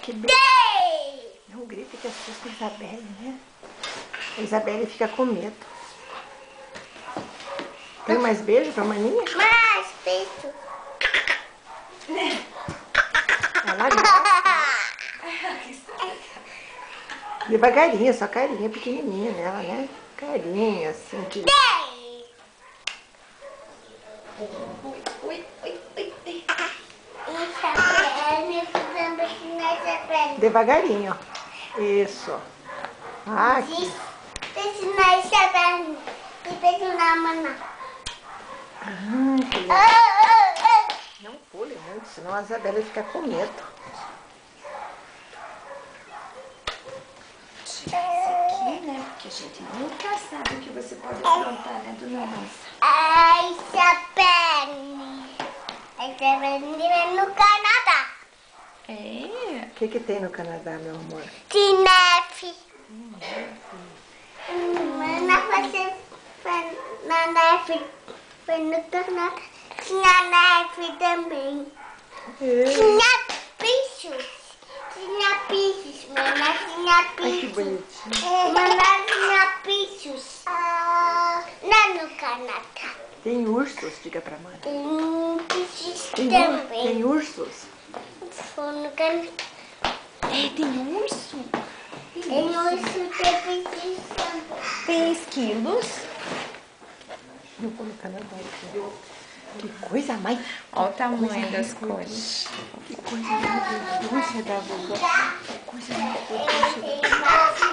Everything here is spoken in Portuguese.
Que não grita que assusta a Isabelle, né? A Isabelle fica com medo. Tem mais beijo pra maninha? Mais beijo. Ela gosta. Devagarinho, só carinha pequenininha nela, né? Carinha, assim. Que... Devagarinho, ó. Isso. Ah, aqui. Não pule muito, senão a Isabelle fica com medo. Tira esse aqui, né? Porque a gente nunca sabe o que você pode aprontar, né, dona Nossa? Isabelle vem no Canadá. É. O que tem no Canadá, meu amor? De neve. Você foi na neve. Foi no Canadá. Tinha neve também. Tinha bichos. Tinha bichos. Mamãe tinha Ai, que bichos. bonitinho. Mamãe tinha bichos. Lá no Canadá. Tem ursos, diga pra mãe. Tem bichos Tem também. ursos? Foi no Canadá. Tem urso? Tem urso, tem bichos também. Tem esquilos. Eu vou no Canadá. Que coisa mais... Olha o tamanho das coisas. Que coisa mais delícia da vovó. Que coisa mais delícia.